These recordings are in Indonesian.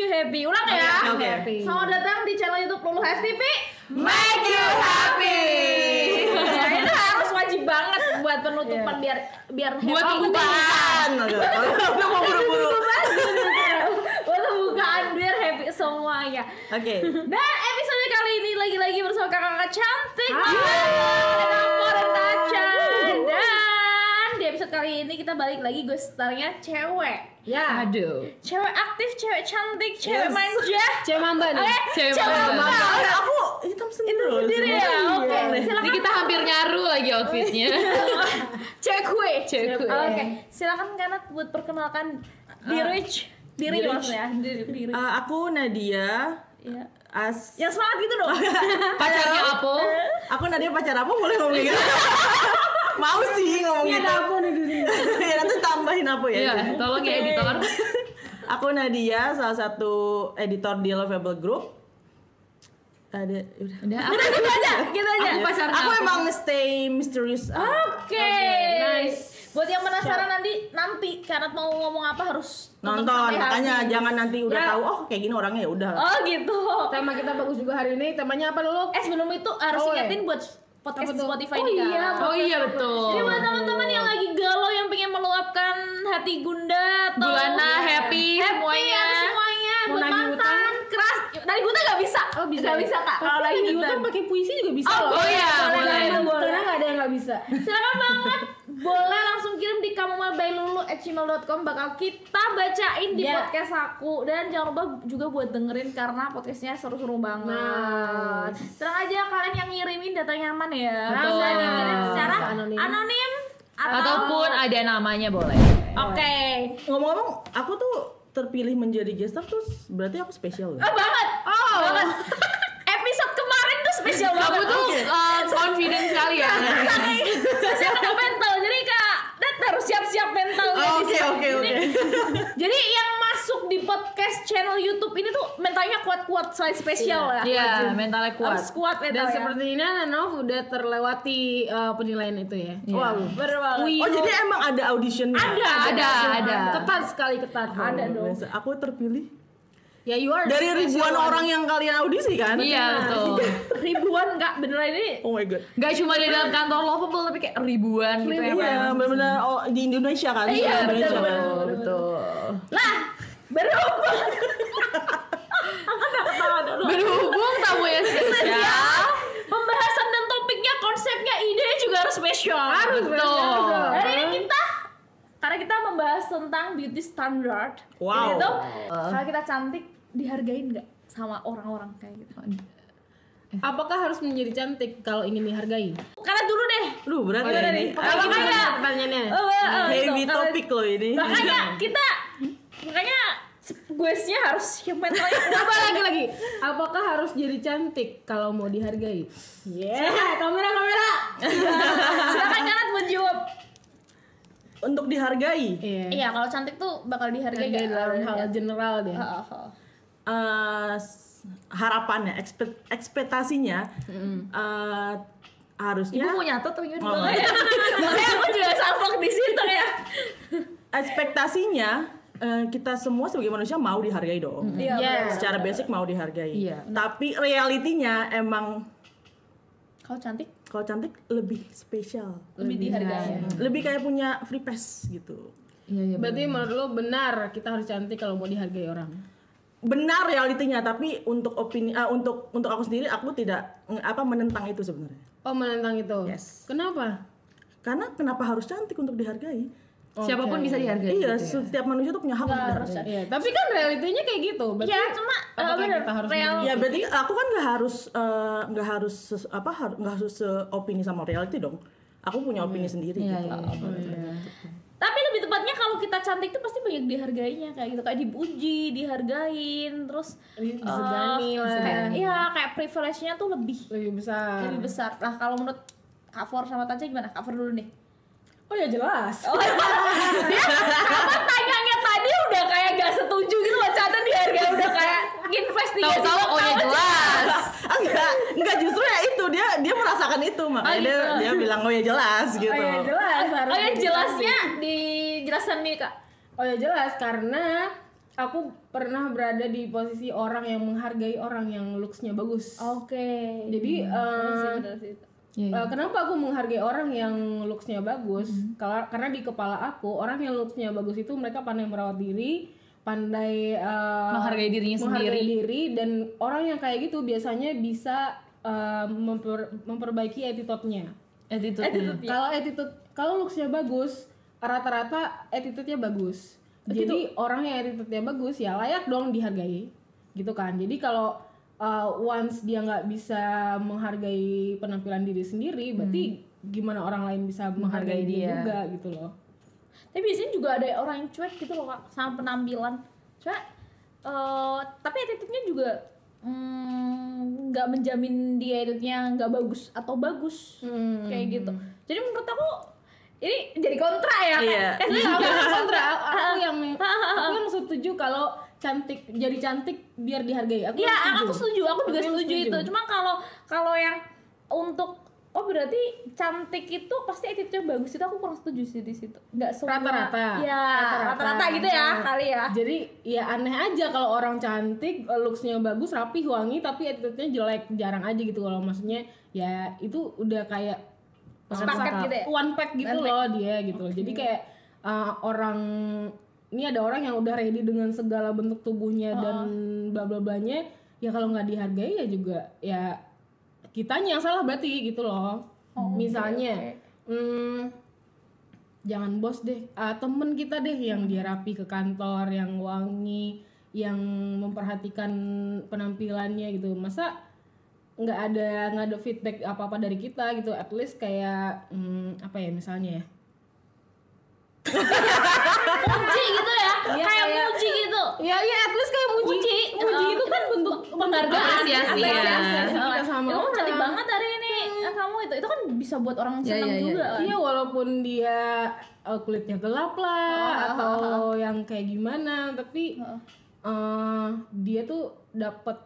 you happy. Ulang ya. Okay. Selamat datang di channel YouTube Lulu FTV. Make you happy. Ya, itu harus wajib banget buat penutupan biar happy. Buat pembukaan. Udah mau buru-buru. Buat pembukaan biar happy semuanya. Oke. Dan episode kali ini lagi-lagi bersama kakak-kakak cantik. Dan aku dan Taca. Dan di episode kali ini kita balik lagi gue starnya cewek. Ya. Aduh. Cewek aktif, cewek cantik, cewek manja. Cewek mamba nih. Cewek mamba. Aku hitam Sendiri ya. Oke. Ini kita hampir nyaru lagi outfitnya. Cewek kue. Cewek kue. Oke. Silakan Kanat buat perkenalkan diri maksudnya. Diri. Aku Nadia. Iya. Yang semangat gitu dong. Pacarnya apa? Aku Nadia pacar apa boleh ngomong gitu? Mau sih ngomong gitu. Apa nih di sini? Ya nanti tambahin apa ya? Iya, tolong ya editor. Aku Nadia, salah satu editor di Lovable Group. Udah. Gitu aja. Aku pacarnya Aku apa? emang stay misterius. Oke. Nice. Buat yang penasaran nanti Kanat mau ngomong apa harus Nonton, sampai makanya habis. jangan nanti udah Ya. tahu kayak gini orangnya ya udah. Oh gitu. Tema kita bagus juga hari ini. Temanya apa dulu? Sebelum itu harus Oh, ingetin buat podcast Apa di tuh? Spotify Oh nih kan. iya. Oh iya betul. Jadi buat teman-teman yang lagi galau yang pengen meluapkan hati Gunda atau Gulana, happy semuanya. buat Mau nagih mantan keras. Dari Gunda nggak bisa. Oh, bisa. Nggak bisa Kak. Kalau lagi di gitu. YouTube pakai puisi juga bisa Oh, loh. oh iya, boleh. Karena nggak ada yang nggak bisa. Silakan banget. Boleh langsung kirim di kamumalbailulu@gmail.com, bakal kita bacain di Yeah. podcast aku. Dan jangan lupa juga buat dengerin karena podcastnya seru-seru banget. Nah. Tenang aja kalian yang ngirimin datanya aman ya. Betul. Bisa dikirim secara Anonim. anonim Ataupun ada namanya boleh. Oke. Ngomong-ngomong, aku tuh terpilih menjadi guest star terus berarti aku spesial. Oh banget. Banget. Episode kemarin tuh spesial Kamu banget. tuh confident sekali ya. Saya kena mental, jadi Kak Dat harus siap-siap mentalnya di Oke, sini. oke. Jadi yang masuk di podcast channel YouTube ini tuh mentalnya kuat-kuat selain spesial ya. Iya, mentalnya kuat. Harus kuat Dan mentalnya. sepertinya Nanov udah terlewati penilaian itu ya. Wow. Bener banget. Oh jadi emang ada auditionnya? Ada. Ketat sekali ketat. Ada dong. Biasa. Aku terpilih Ya you are dari special ribuan one. orang yang kalian audisi kan? Iya betul. Ribuan Kak, beneran ini. Oh my god. Gak cuma di dalam kantor Lovable tapi kayak ribuan gitu ya. Iya, benar-benar di Indonesia kan? Iya, Di Indonesia. betul. Betul. Lah, berubah. Berhubung tamu yang spesial. Pembahasan dan topiknya, konsepnya, idenya juga harus spesial. Betul. Hari ini karena kita membahas tentang beauty standard. Wow. Jadi tuh, kalau kita cantik dihargain nggak sama orang-orang kayak gitu? Apakah harus menjadi cantik kalau ingin dihargai? Karena dulu deh. Lu berat Gimana ya nih? ini? Makanya. Pertanyaannya. Heavy Gitu. topik loh ini. Makanya guesnya harus yang mentalnya kuat. Coba lagi. Apakah harus jadi cantik kalau mau dihargai? Yeah, kamera. Silakan Kanat menjawab. Untuk dihargai, Iya. Iya, kalau cantik tuh bakal dihargai Hargai nggak? dalam hal general deh. harapannya, ekspektasinya harusnya. Ibu mau nyatet atau gimana? Oh. Makanya aku juga sampok di situ ya. Ekspektasinya kita semua sebagai manusia mau dihargai dong. Iya. Yes. Secara basic mau dihargai. Iya. Tapi realitinya emang Kalau cantik kalau cantik lebih spesial. lebih dihargai. Lebih kayak punya free pass gitu. Iya. Berarti menurut lo benar kita harus cantik kalau mau dihargai orang? Benar realitinya, tapi untuk opini untuk aku sendiri aku tidak menentang itu sebenarnya. Oh, menentang itu. Yes. Kenapa? Karena kenapa harus cantik untuk dihargai? Siapapun bisa dihargai. Iya, gitu ya. setiap manusia tuh punya hak untuk Harus dihargai. Iya, tapi kan realitinya kayak gitu. Berarti Ya, cuma apakah bener, kita harus real. Ya berarti aku kan nggak harus seopini sama reality dong. Aku punya opini sendiri. Iya, gitu. iya. Tapi lebih tepatnya kalau kita cantik tuh pasti banyak dihargainya kayak gitu, kayak dipuji, dihargain, terus disegani lah. kayak privilege-nya tuh lebih Lebih besar. Lah kalau menurut Kak For sama Taca gimana? Kak For dulu nih. Oh ya jelas. Apa tanyanya tadi udah kayak gak setuju gitu loh, Caca dihargai udah kayak investigasi. Tahu-tahu oh ya jelas. Enggak justru ya itu dia merasakan itu makanya gitu. dia bilang oh ya jelas gitu. Oh ya jelas. Oh ya jelasnya dijelaskan nih Kak. Oh ya jelas karena aku pernah berada di posisi orang yang menghargai orang yang looks-nya bagus. Oke. Jadi Bener sih. kenapa aku menghargai orang yang looks-nya bagus? Karena di kepala aku orang yang looks-nya bagus itu mereka pandai merawat diri, pandai Menghargai dirinya menghargai diri, dan orang yang kayak gitu biasanya bisa memperbaiki attitude-nya. Kalau looks-nya bagus, rata-rata attitude-nya bagus. Jadi orang yang attitude-nya bagus ya layak dong dihargai, gitu kan. Jadi kalau once dia nggak bisa menghargai penampilan diri sendiri, berarti gimana orang lain bisa menghargai dia juga gitu loh. Tapi biasanya juga ada orang yang cuek gitu loh Kak sama penampilan. Cuek. Tapi attitude-nya juga nggak menjamin dia attitude-nya nggak bagus atau bagus kayak gitu. Jadi menurut aku ini jadi kontra ya. Iya. Kontra. Aku yang setuju kalau jadi cantik biar dihargai. Aku setuju. Aku juga setuju itu. Cuma kalau yang untuk berarti cantik itu pasti attitude-nya bagus, itu aku kurang setuju sih di situ. Enggak semua. Rata-rata. Ya, rata-rata gitu ya kali ya. Jadi ya aneh aja kalau orang cantik, looks-nya bagus, rapi, wangi, tapi attitude-nya jelek, jarang aja gitu. Kalau maksudnya ya itu udah kayak Paket gitu ya? one pack gitu One pack. loh dia gitu. Jadi kayak ini ada orang yang udah ready dengan segala bentuk tubuhnya dan bla bla blanya, ya kalau nggak dihargai ya juga ya kitanya yang salah berarti gitu loh. Misalnya jangan bos deh, temen kita deh yang dia rapi ke kantor, yang wangi, yang memperhatikan penampilannya gitu. Masa nggak ada feedback apa dari kita gitu, at least kayak apa ya misalnya ya, Muji gitu ya. Iya, Kayak kayak- muji gitu. ya at least kayak muji itu kan bentuk Penghargaan, apresiasi ya. apresiasi kita sama kamu orang. cantik banget hari ini. Kamu itu kan bisa buat orang senang juga kan. Iya, walaupun dia kulitnya gelap lah atau yang kayak gimana, tapi dia tuh dapat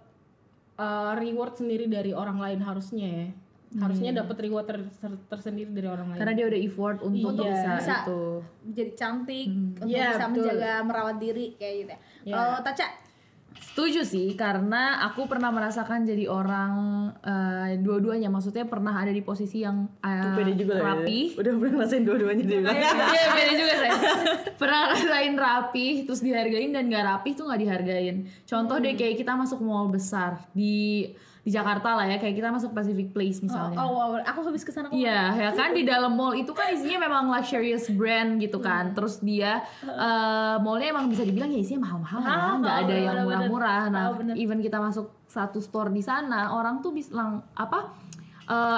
reward sendiri dari orang lain harusnya ya. Harusnya dapat reward tersendiri dari orang lain. Karena dia udah effort untuk Iya. bisa itu. Jadi cantik, untuk Iya, bisa betul. menjaga merawat diri kayak gitu ya. Iya. Kalau Taca, Setuju sih, karena aku pernah merasakan jadi orang dua-duanya. Maksudnya pernah ada di posisi yang Pede juga lah rapi. ya. Udah ngerasain dua-duanya dia bilang. Iya, beda juga saya. Pernah ngerasain rapi, terus dihargain, dan gak rapi tuh gak dihargain. Contoh deh kayak kita masuk mall besar di Jakarta lah ya, kayak kita masuk Pacific Place misalnya. wow, aku habis kesana kemarin. Iya, ya kan di dalam mall itu kan isinya memang luxurious brand gitu kan. Terus dia mallnya emang bisa dibilang ya isinya mahal-mahal ya, nggak ada yang bener-bener. murah-murah. Nah, Bener. even kita masuk satu store di sana, orang tuh bisa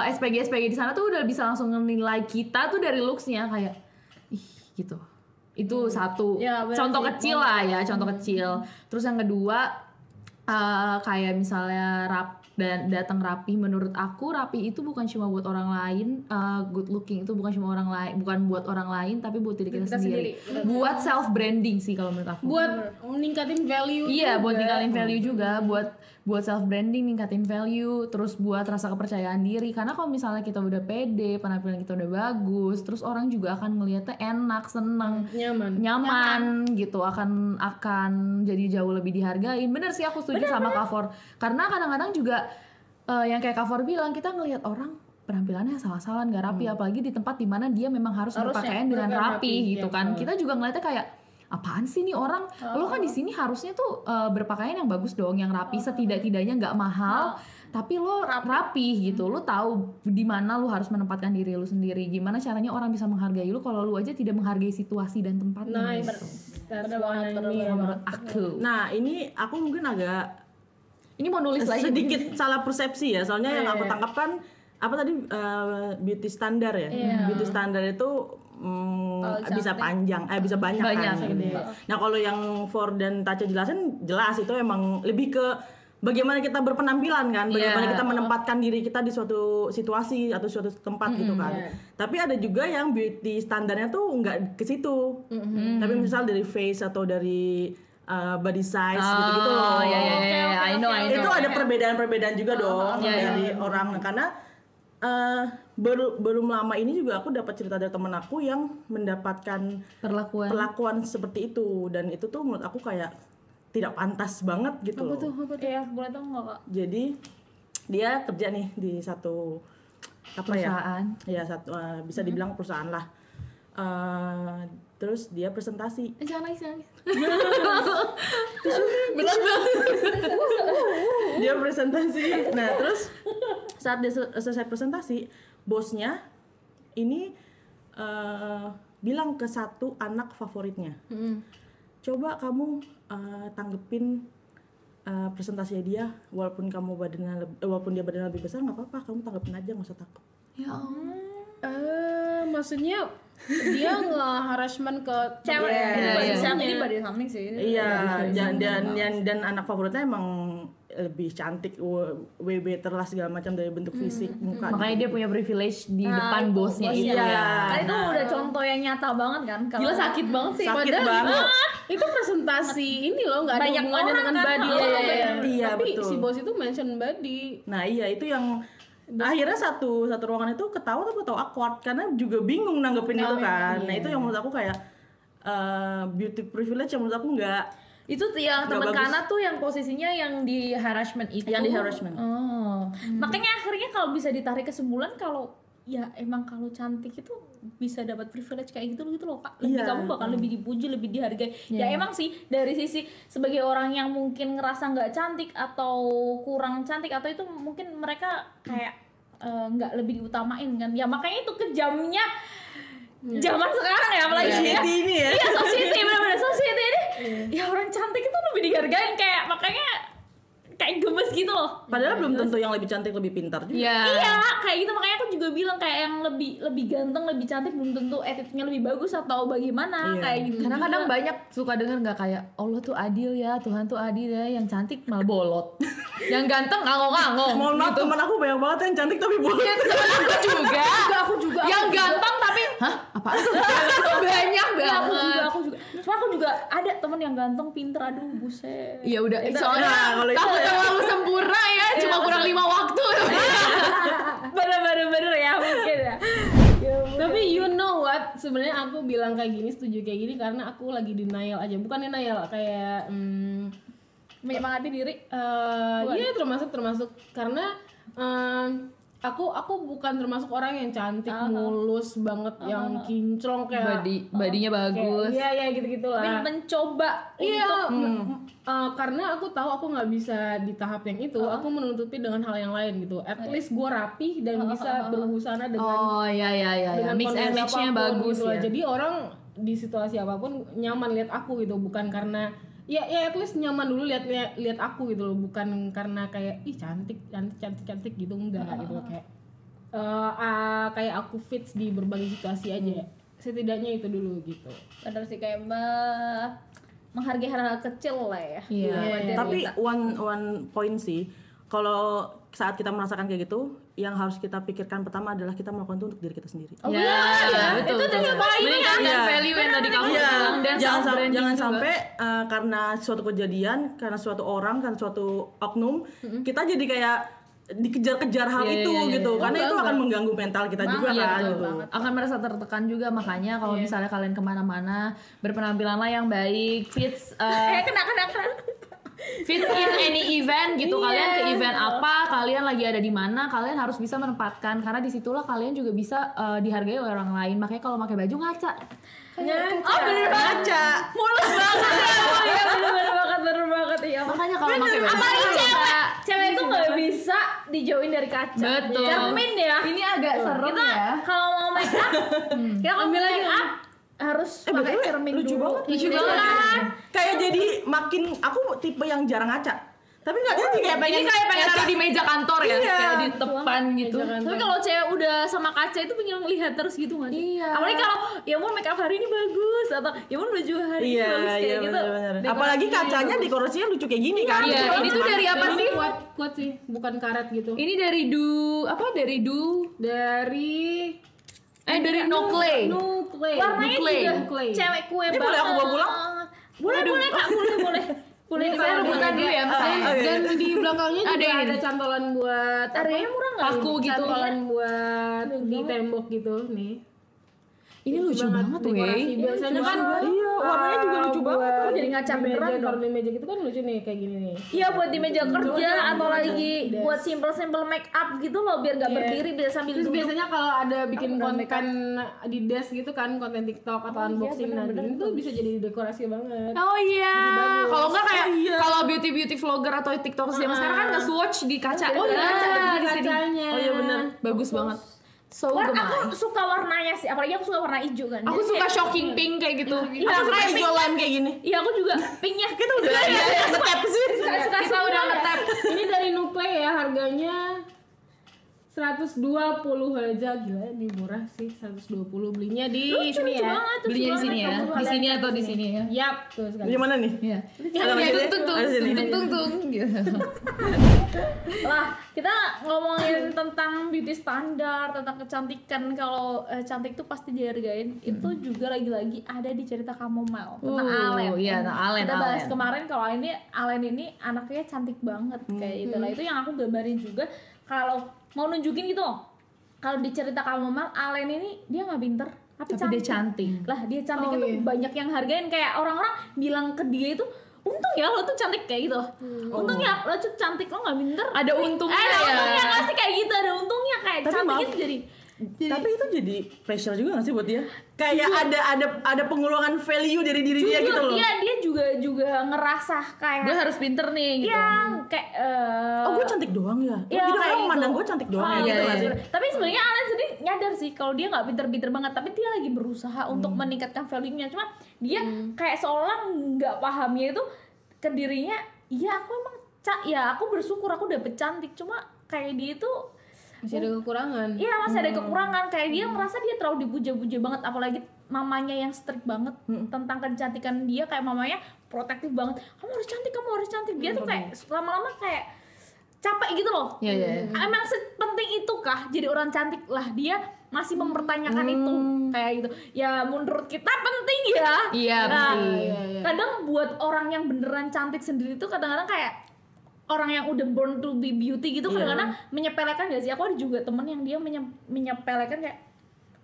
SPG di sana tuh udah bisa langsung menilai kita tuh dari looks-nya kayak ih gitu. Itu satu Ya, bener contoh sih. kecil lah ya, contoh kecil. Terus yang kedua kayak misalnya dan datang rapi, menurut aku rapi itu bukan cuma buat orang lain, good looking itu bukan cuma orang lain, bukan buat orang lain tapi buat diri kita sendiri. Buat self branding sih kalau menurut aku. Buat meningkatin value. Iya, juga. buat ningkatin value juga, buat self branding, ningkatin value, terus buat rasa kepercayaan diri. Karena kalau misalnya kita udah pede, penampilan kita udah bagus, terus orang juga akan ngeliatnya enak, seneng, nyaman gitu, akan jadi jauh lebih dihargain. Bener sih, aku setuju sama Kak For. Karena kadang-kadang juga yang kayak Kak For bilang, kita ngelihat orang penampilannya salah-salah, nggak rapi, apalagi di tempat dimana dia memang harus berpakaian dengan rapi gitu kan. Kita juga ngeliatnya kayak apaan sih nih orang, lo kan di sini harusnya tuh berpakaian yang bagus dong, yang rapi, setidak-tidaknya nggak mahal, tapi lo rapi gitu, lo tahu di mana lo harus menempatkan diri lo sendiri, gimana caranya orang bisa menghargai lo kalau lo aja tidak menghargai situasi dan tempatnya. Nice. Gitu. That's what I mean. Menurut aku. Nah, ini aku mungkin agak Ini mau nulis lagi sedikit salah persepsi ya, soalnya yang aku tangkap kan apa tadi beauty standar ya. Beauty standar itu bisa panjang, bisa banyak kan. Nah, kalau yang For dan Taca jelasin, jelas itu emang lebih ke bagaimana kita berpenampilan kan, bagaimana kita menempatkan diri kita di suatu situasi atau suatu tempat gitu kan. Tapi ada juga yang beauty standarnya tuh nggak ke situ. Tapi misal dari face atau dari body size gitu-gitu loh. I know. Itu ada perbedaan-perbedaan juga dong dari orang, karena belum lama ini juga aku dapat cerita dari temen aku yang mendapatkan perlakuan seperti itu, dan itu tuh menurut aku kayak tidak pantas banget gitu loh. Iya, boleh tahu nggak Kak? Jadi dia kerja nih di satu perusahaan. Bisa dibilang perusahaan lah. Terus dia presentasi. Jangan nangis. Dia presentasi. Nah, terus saat dia selesai presentasi, bosnya ini bilang ke satu anak favoritnya, coba kamu tanggepin presentasinya dia, walaupun dia badannya lebih besar nggak apa-apa, kamu tanggepin aja, nggak usah takut. Ya Allah. Maksudnya dia nge-harassment ke Cewek. Iya. Ini body shaming sih. Iya, dan anak favoritnya emang lebih cantik, WB terlah segala macam dari bentuk fisik, muka. Makanya dia punya privilege di depan bosnya itu iya. ya. Karena itu udah contoh yang nyata banget kan. Kalau Gila sakit banget sih. Sakit Padahal banget. itu presentasi ini loh, nggak ada Banyak hubungannya orang dengan kan. body. Iya, Tapi betul. si bos itu mention body. Nah iya, itu yang akhirnya satu ruangan itu ketawa awkward karena juga bingung nanggepin itu kan. Nah itu yang menurut aku kayak beauty privilege yang menurut aku nggak Itu yang teman bagus. Kana tuh yang posisinya yang di harassment itu. Yang di harassment. Oh. makanya akhirnya kalau bisa ditarik kesimpulan kalau ya emang kalau cantik itu bisa dapat privilege kayak gitu loh Kak. Lebih kamu bakal lebih dipuji, lebih dihargai. Ya emang sih dari sisi sebagai orang yang mungkin ngerasa nggak cantik atau kurang cantik atau itu mungkin mereka kayak nggak lebih diutamain kan. Ya makanya itu kejamnya zaman sekarang ya apalagi Society ini ya. Iya, society benar-benar society ini. Ya orang cantik itu lebih dihargain kayak makanya kayak gemes gitu loh. Padahal belum tentu yang lebih cantik lebih pintar juga. Iya, kayak gitu makanya aku juga bilang kayak yang lebih ganteng, lebih cantik belum tentu attitude-nya lebih bagus atau bagaimana kayak gitu. Karena juga. kadang banyak suka denger nggak kayak Allah tuh adil ya, Tuhan tuh adil ya, yang cantik malah bolot, yang ganteng ngangong-ngangong. Mohon maaf, teman aku banyak banget yang cantik tapi bodoh. Ya, temen aku juga. Yang ganteng tapi, hah? Apaan? Banyak Ya, banget. aku juga. Cuma aku juga ada temen yang ganteng, pinter, aduh buset. Ya udah, soalnya kalau itu kamu ya. terlalu sempurna ya, cuma kurang 5 waktu. Bener-bener ya mungkin ya. Tapi you know what, sebenarnya aku bilang kayak gini, setuju kayak gini karena aku lagi denial aja, bukan denial kayak Menyemangati diri. iya termasuk karena aku bukan termasuk orang yang cantik mulus banget yang kinclong kayak Badinya bagus. iya gitu-gitulah. Tapi mencoba Iya, untuk karena aku tahu aku nggak bisa di tahap yang itu, aku menutupi dengan hal yang lain gitu. At least gue rapi dan bisa berbusana dengan Oh iya. dengan Mix and kondisi match-nya apapun bagus gitu lah. ya. Jadi orang di situasi apapun nyaman lihat aku gitu, bukan karena ya at least nyaman dulu lihat aku gitu loh, bukan karena kayak ih cantik gitu, enggak gitu kayak kayak aku fits di berbagai situasi aja. Setidaknya itu dulu gitu. bener sih kayak menghargai hal-hal kecil lah ya. Iya. Tapi one point sih, kalau saat kita merasakan kayak gitu, yang harus kita pikirkan pertama adalah kita melakukan itu untuk diri kita sendiri. Oh iya, betul. Itu udah baik Meningkatkan Iya. value yang tadi kamu bilang dan jangan juga. sampai karena suatu kejadian, karena suatu orang, karena suatu oknum, kita jadi kayak dikejar-kejar hal itu gitu. Karena itu akan mengganggu mental kita juga kan gitu. Akan merasa tertekan juga, makanya kalau misalnya kalian kemana-mana berpenampilanlah yang baik, fits kena fits in any event gitu. Kalian ke event apa, kalian lagi ada di mana, kalian harus bisa menempatkan, karena disitulah kalian juga bisa dihargai oleh orang lain. Makanya kalau pakai baju ngaca. Oh bener banget. Mulus banget ya. Oh iya bener banget iya. Makanya kalau pakai baju Apalagi ngaca. cewek itu nggak bisa dijauhin dari kaca. Betul. Cermin ya. Ini agak serem Kita ya. kalau mau make up, kita kalau mau make up harus pakai cermin lucu dulu. banget. Lucu banget. Kayak jadi makin, aku tipe yang jarang ngaca. Tapi nggak jadi kayak pengen Ini kayak pengen taruh di meja kantor ya, Iya. kayak di depan gitu. Tapi kalau cewek udah sama kaca itu pengen lihat terus gitu nggak sih? Iya. Apalagi kalau ya mau make up hari ini bagus atau ya mau baju hari ini bagus kayak gitu. bener. Apalagi kacanya dekorasinya lucu kayak gini kan. Iya, ini tuh dari apa Dan sih? ini kuat sih, bukan karet gitu. Ini dari dari no clay. No clay. Warnanya Clay. juga Clay. cewek kue Ini banget. boleh aku bawa pulang? Boleh Kak, boleh. Boleh Ini dibawa rebutan dulu ya, misalnya. Dan di belakangnya juga Ada ada ini. cantolan buat Harganya murah nggak? Paku gitu. cantolan buat di tembok gitu nih. Ini lucu banget dekorasi. Biasanya kan Iya, warnanya juga lucu banget. Oh, jadi ngaca meja, beneran dong. kalau di meja gitu kan lucu nih kayak gini nih. Iya buat di meja kerja atau meja, lagi desk. buat simple make up gitu loh biar gak berdiri bisa sambil Terus duduk. biasanya kalau ada bikin Aku pernah konten di desk gitu kan, konten TikTok atau unboxing bener-bener itu bisa jadi dekorasi banget. Oh iya. Kalau nggak kayak iya. kalau beauty vlogger atau TikTokers zaman sekarang kan nge-swatch di kaca. Oh iya, Nah, di di sini. kacanya. Oh iya benar. Bagus banget. So Aku gemes. suka warnanya sih, apalagi aku suka warna hijau kan. Aku Jadi suka kayak- shocking pink kayak gitu. Iya, Aku suka kayak hijau lime kayak gini. Iya aku juga pinknya. Kita udah step sih. Suka Kita udah ngetap. Ini dari Nuplay ya, harganya 120 aja, gila ini murah sih 120, belinya di sini ya. Belinya di sini ya. Di sini atau di sini ya. Yap, tuh sekali. Di mana nih? Iya. Ada di sini? Tung tung Ada di sini. tung tung gitu. Lah, kita ngomongin tentang beauty standar, tentang kecantikan. Kalau cantik tuh pasti dihargain. Itu juga lagi-lagi ada di cerita Kamomel tentang Alen. Iya, tentang Alen. Kita bahas Alen. kemarin kalau Alen ini anaknya cantik banget kayak gitu lah. Itu yang aku gambarin juga kalau mau nunjukin gitu loh. Kalau di cerita Kamomel, Alen ini dia nggak pinter, tapi Dia cantik. Lah dia cantik Oh, itu iya. banyak yang hargain, kayak orang-orang bilang ke dia itu untung ya lo tuh cantik kayak gitu. Untung ya lo tuh cantik, lo nggak pinter. Ada untungnya ada ya. untungnya nggak sih kayak gitu, ada untungnya kayak Tapi cantik maaf. itu jadi Tapi itu jadi pressure juga gak sih buat dia? Kayak ada pengurangan value dari diri dia gitu loh. dia juga ngerasa kayak Gue harus pinter nih gitu. yang kayak Oh gue cantik doang ya? Iya, Jadi kayak orang gitu. mandang gue cantik doang Ah, ya gitu iya, gak sih? Tapi sebenarnya Alen sendiri nyadar sih kalau dia nggak pinter-pinter banget, tapi dia lagi berusaha untuk meningkatkan value-nya. Cuma dia kayak seolah nggak pahamnya itu ke dirinya. Iya aku emang ya aku bersyukur aku dapet cantik, cuma kayak dia itu Masih ada kekurangan. iya masih ada kekurangan. Kayak dia merasa dia terlalu dipuja-puja banget, apalagi mamanya yang strict banget tentang kecantikan dia. Kayak mamanya protektif banget, kamu harus cantik. Dia tuh kayak lama-lama kayak capek gitu loh. Iya, iya. Emang sepenting itukah jadi orang cantik lah? Dia masih mempertanyakan itu kayak gitu. Ya menurut kita penting ya. Iya, Nah, penting. kadang buat orang yang beneran cantik sendiri tuh kadang-kadang kayak orang yang udah born to be beauty gitu kadang-kadang menyepelekan gak sih? Aku ada juga temen yang dia menyepelekan kayak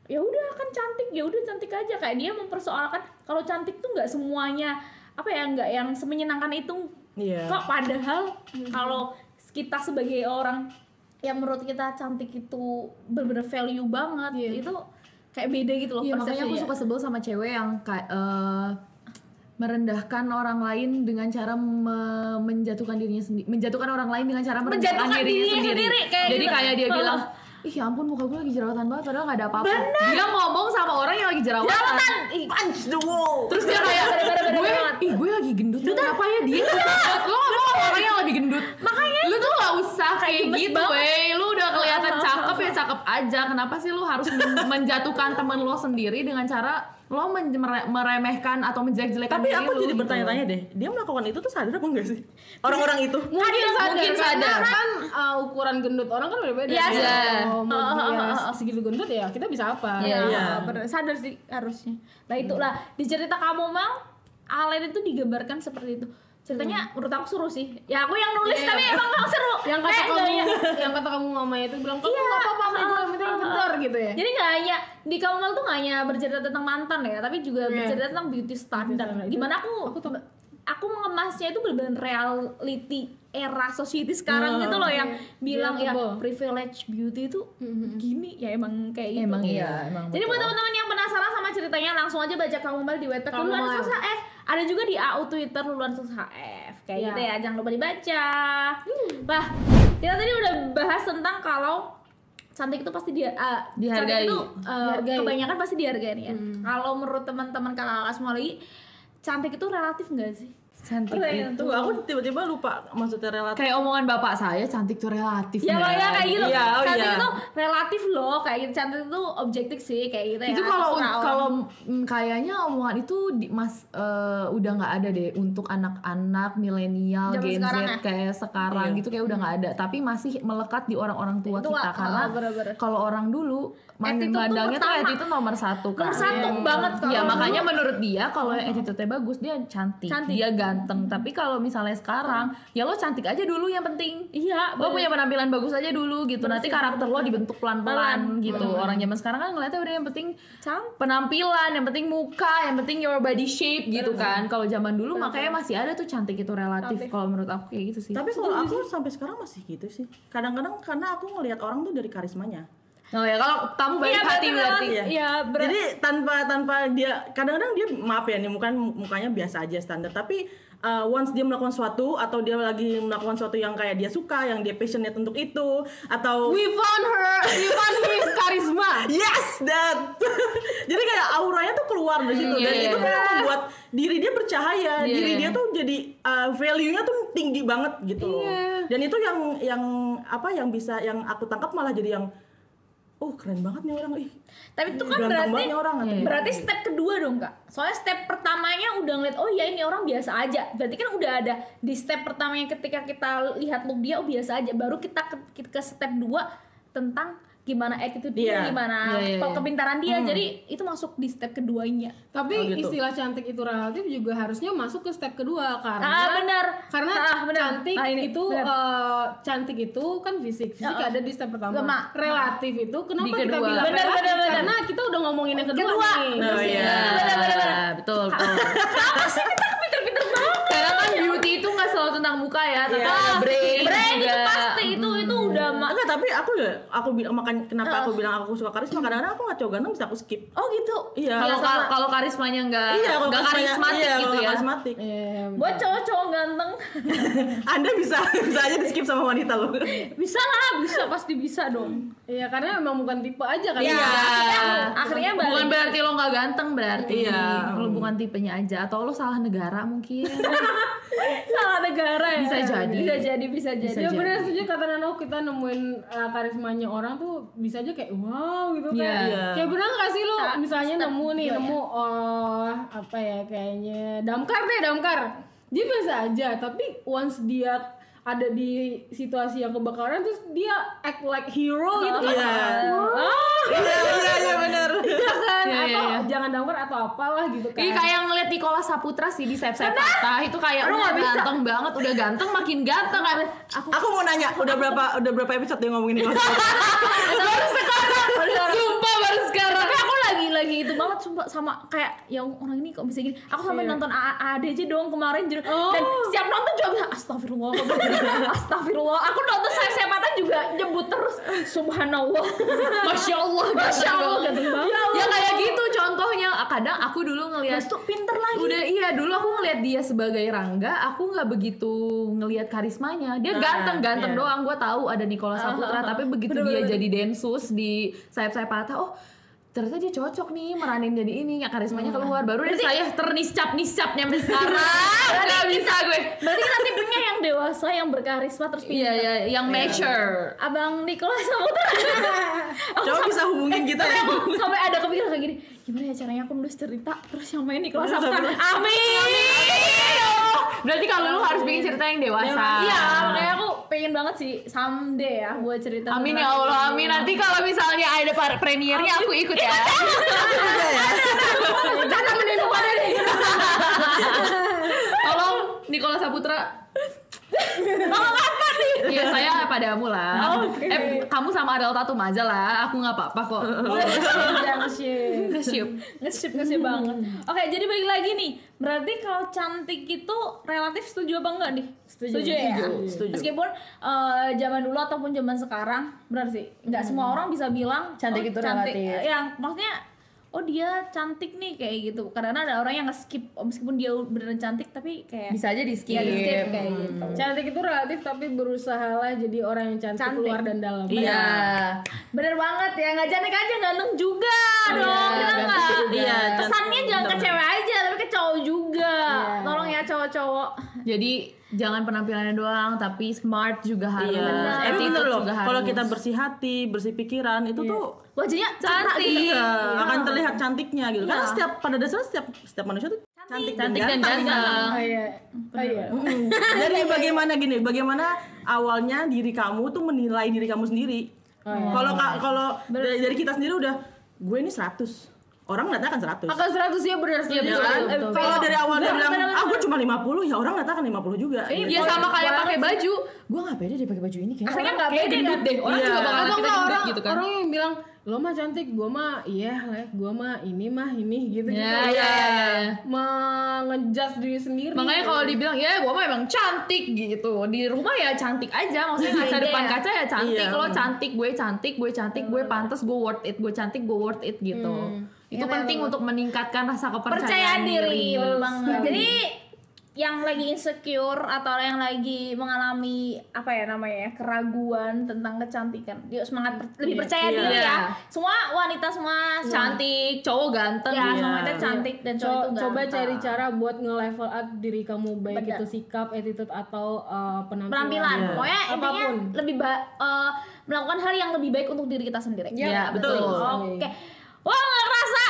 ya udah kan cantik, ya udah cantik aja. Kayak dia mempersoalkan kalau cantik tuh nggak semuanya apa ya, nggak yang semenyenangkan itu. Iya. Kok padahal kalau kita sebagai orang yang menurut kita cantik itu bener-bener value banget, itu kayak beda gitu loh. Iya, makanya aku persepsinya. suka sebel sama cewek yang kayak merendahkan orang lain dengan cara menjatuhkan dirinya sendiri, menjatuhkan orang lain dengan cara merendahkan Menjatuhkan dirinya dirinya sendiri, kayak Jadi gitu. kayak dia bilang, ih ya ampun muka gue lagi jerawatan banget padahal gak ada apa-apa. Dia ngomong sama orang yang lagi jerawatan. Punch the wall. Terus dia kayak, gue lagi gendut. Kenapa ya dia? Lo ngomong sama orang yang lebih gendut. Makanya lu tuh gak usah kayak gitu, wey. Lu udah kelihatan cakep ya cakep aja. Kenapa sih lu harus menjatuhkan temen lo sendiri dengan cara lo meremehkan atau menjelek-jelekan Tapi diri aku lu, jadi gitu. bertanya-tanya deh, dia melakukan itu tuh sadar apa enggak sih? Orang-orang itu. Mungkin sadar. kan ukuran gendut orang kan beda-beda. Iya, Ya. iya. Kalau mau dia segitu gendut ya kita bisa apa? Iya. Ya, bener. Sadar sih harusnya. Nah itulah di cerita Kamomel, Alen itu digambarkan seperti itu. Ceritanya menurut aku seru sih. Ya aku yang nulis Iya. tapi emang seru. Yang kata Kayak kamu, nggak ya- yang kata kamu mamanya itu bilang kamu nggak apa-apa, gue yang penting pintar gitu ya. Jadi nggak hanya di Kamomel tuh nggak hanya bercerita tentang mantan ya, tapi juga bercerita tentang beauty standar. standar. Gimana aku mengemasnya itu benar-benar reality era society sekarang gitu loh yang bilang ya Relatable. privilege beauty itu gini ya emang kayak gitu. Emang iya, emang Jadi buat betul. teman-teman yang penasaran sama ceritanya langsung aja baca Kamomel di Wattpad Luluan Kamomel. Sus HF. Ada juga di AU Twitter Luluan Sus HF. Kayak Ya. gitu ya, jangan lupa dibaca. Nah, kita tadi udah bahas tentang kalau cantik itu pasti Dihargai. cantik itu Dihargai. kebanyakan pasti dihargai ya. Kalau menurut teman-teman kakak semua lagi, cantik itu relatif nggak sih? Cantik Pertanyaan itu Tuh aku tiba-tiba lupa maksudnya relatif. kayak omongan bapak saya, cantik tuh relatif. Ya Mbak. makanya kayak gitu. Iya, oh Cantik iya. itu relatif loh, kayak gitu. Cantik itu objektif sih, kayak gitu ya. Itu kalau Terserah orang. kalau kayaknya omongan itu udah nggak ada deh untuk anak-anak milenial Zaman Gen Z sekarang ya? kayak sekarang gitu kayak udah nggak ada, tapi masih melekat di orang-orang tua Tua, kita karena bener-bener. kalau orang dulu Attitude tuh mandangnya tuh pertama. attitude nomor satu kan. Nomor satu banget kalau Ya dulu. makanya menurut dia kalau yang attitude-nya bagus dia cantik. Cantik. Dia ganteng. Tapi kalau misalnya sekarang, ya lo cantik aja dulu yang penting. Iya, Lo punya penampilan bagus aja dulu gitu. Nanti karakter lo dibentuk pelan-pelan gitu. Orang zaman sekarang kan ngeliatnya udah yang penting penampilan, yang penting muka, yang penting your body shape gitu kan. Kalau zaman dulu makanya masih ada tuh cantik itu relatif. Kalau menurut aku kayak gitu sih. Tapi kalau aku sampai sekarang masih gitu sih. Kadang-kadang karena aku ngelihat orang tuh dari karismanya. Oh ya, kalau kamu baik hati berarti ya. Iya, Jadi tanpa dia, kadang-kadang dia maaf ya nih mukanya biasa aja standar, tapi once dia melakukan sesuatu atau dia lagi melakukan sesuatu yang kayak dia suka, yang dia passionate untuk itu, atau We found his charisma. yes, that. Jadi kayak auranya tuh keluar dari situ, dan itu kan membuat diri dia bercahaya, diri dia tuh jadi value-nya tuh tinggi banget gitu loh. Dan itu yang aku tangkap malah jadi yang oh keren banget nih orang, tapi itu kan berarti berarti step kedua dong Kak. Soalnya step pertamanya udah ngeliat oh ya ini orang biasa aja. Berarti kan udah ada di step pertamanya ketika kita lihat look dia biasa aja. Baru kita ke step 2 tentang gimana attitude dia, gimana kepintaran dia. Jadi itu masuk di step keduanya. Tapi istilah cantik itu relatif juga harusnya masuk ke step kedua karena cantik itu cantik itu kan fisik ada di step pertama. Relatif itu kenapa kita bilang relatif? Karena kita udah ngomongin yang kedua nih. Betul. Apa sih kita pinter-pinter banget? Karena kan beauty itu nggak selalu tentang muka ya, tapi brain itu pasti itu udah enggak, tapi aku bilang kenapa aku bilang aku suka karisma, kadang-kadang aku nggak cowok ganteng bisa aku skip. Oh gitu. Iya. Kalau karismanya nggak karismatik gitu ya. Karismatik. Buat cowok-cowok ganteng. Anda bisa aja di skip sama wanita loh. Bisa lah, pasti bisa dong. Iya, karena memang bukan tipe aja kan. Iya. Akhirnya bukan berarti lo nggak ganteng berarti. Iya. Lo bukan tipenya aja, atau lo salah negara mungkin. Salah negara ya. Bisa jadi. Ya benar setuju kata Nano, kita nemuin karismanya orang tuh bisa aja kayak wow gitu kan. Kayak benar nggak sih lo misalnya nemu apa ya, kayaknya Damkar. Dia biasa aja, tapi once dia ada di situasi yang kebakaran terus dia act like hero gitu kan. Iya benar. Iya kan? Atau jangan Damkar atau apalah gitu kan. Iya kayak ngeliat Nicholas Saputra sih di Sayap-Sayap Patah itu kayak udah ganteng banget, udah ganteng makin ganteng kan. Aku mau nanya, udah berapa episode dia ngomongin Nicholas Saputra? Baru sekarang. Sumpah baru sekarang. Tapi aku lagi itu banget sumpah sama kayak yang orang ini kok bisa gini. Aku sampai nonton AADC dong kemarin dan setiap nonton juga bisa astagfirullah. Aku nonton Sayap-Sayap Patah juga nyebut terus subhanallah. Masya Allah ganteng banget. Ya kayak gitu contohnya. Kadang aku dulu ngelihat tuh pinter lagi. Dulu aku ngelihat dia sebagai Rangga, aku nggak begitu ngelihat karismanya. Dia ganteng doang. Gue tahu ada Nicholas Saputra, tapi begitu dia jadi Densus di Sayap-Sayap Patah, oh ternyata dia cocok nih meranin jadi ini, ya karismanya keluar. Baru deh saya terniscap nyampe sekarang. Gak bisa gue. Berarti kita tipenya yang dewasa, yang berkarisma terus pintar. Iya, yang mature. Abang Nicholas Saputra. Coba bisa hubungin kita ya. Sampai ada kepikiran kayak gini, gimana ya caranya aku nulis cerita terus yang main Nicholas Saputra. Amin. Berarti kalau lu harus bikin cerita yang dewasa. Iya, makanya aku pengen banget sih someday ya buat cerita. Amin ya Allah, amin. Nanti kalau misalnya ada premiernya aku ikut ya. Jangan menipu pada nih. Tolong Nicholas Saputra. Tolong apa nih? Iya, saya padamu lah. Kamu sama Adel Tatum aja lah. Aku nggak apa-apa kok. Nge-ship banget. Oke, jadi balik lagi nih. Berarti kalau cantik itu relatif setuju apa enggak nih? Setuju ya? Setuju. Meskipun zaman dulu ataupun zaman sekarang, benar sih. Enggak semua orang bisa bilang cantik itu relatif. Yang maksudnya oh dia cantik nih kayak gitu. Karena ada orang yang nge-skip meskipun dia beneran cantik tapi kayak bisa aja di-skip kayak gitu. Cantik itu relatif tapi berusahalah jadi orang yang cantik luar dan dalam. Iya. Bener banget ya, nggak cantik aja ganteng juga dong. Kita nggak. Iya. Pesannya jangan ke cewek aja tapi ke cowok juga. Tolong ya cowok-cowok. Jadi jangan penampilannya doang, tapi smart juga harus. Bener loh. Kalau kita bersih hati, bersih pikiran, itu tuh wajahnya cantik. Akan terlihat cantiknya gitu. Karena pada dasarnya setiap manusia tuh cantik dan ganteng. Jadi bagaimana awalnya diri kamu tuh menilai diri kamu sendiri. Kalau dari kita sendiri udah gue ini 100. orang ngeliatnya akan 100. Akan 100 ya benar Iya, Ya kan? betul. Kalau dari awal dia bilang, aku cuma 50, ya orang ngeliatnya akan 50 juga. Iya sama kayak pakai baju. Gue nggak pede deh pakai baju ini kayaknya. Akhirnya nggak kayak pede gendut kan? deh. Orang Iya. juga bakal atau kita enggak gendut orang gitu kan. orang yang bilang lo mah cantik, gue mah iya lah, gue mah ini gitu gitu. Iya. Mengejudge diri sendiri. Makanya kalau dibilang ya gue mah emang cantik gitu. Di rumah ya cantik aja. Maksudnya ngaca depan kaca ya cantik. Iya. Lo cantik, gue cantik, gue pantas, gue worth it, gue cantik, gue worth it gitu. Itu penting untuk meningkatkan rasa kepercayaan diri diri. banget. Jadi yang lagi insecure atau yang lagi mengalami apa ya namanya keraguan tentang kecantikan, yuk semangat lebih percaya Iya. diri Iya. ya. Semua wanita semua Cantik, cowok ganteng. ya, Iya. semua wanita cantik dan cowok itu ganteng. Coba cari cara buat nge-level up diri kamu, baik Bener. itu sikap, attitude atau penampilan. Iya. Pokoknya intinya Apapun. lebih melakukan hal yang lebih baik untuk diri kita sendiri. Iya, betul. Oke. Wah, nggak kerasa.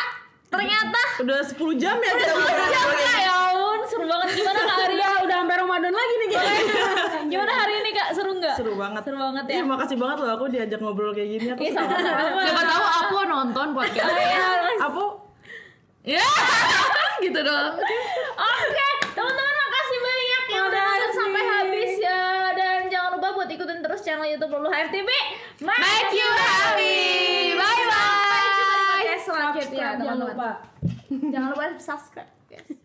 Ternyata Udah 10 jam ya kita ngobrol. ya ampun, seru banget. Gimana Kak Arya? udah sampai Ramadan lagi nih kayaknya. Gimana hari ini Kak? Seru nggak? Seru banget. Seru banget ya. Iya, makasih banget loh aku diajak ngobrol kayak gini. Aku Iya, sama-sama. Siapa tahu aku nonton podcast. Aku Ya, gitu dong. Oke, teman-teman makasih banyak yang udah nonton sampai habis ya. Dan jangan lupa buat ikutin terus channel YouTube Lulu HFTV. Make you happy. Bye bye. Selanjutnya Jangan teman-teman. lupa. Jangan lupa subscribe. Guys.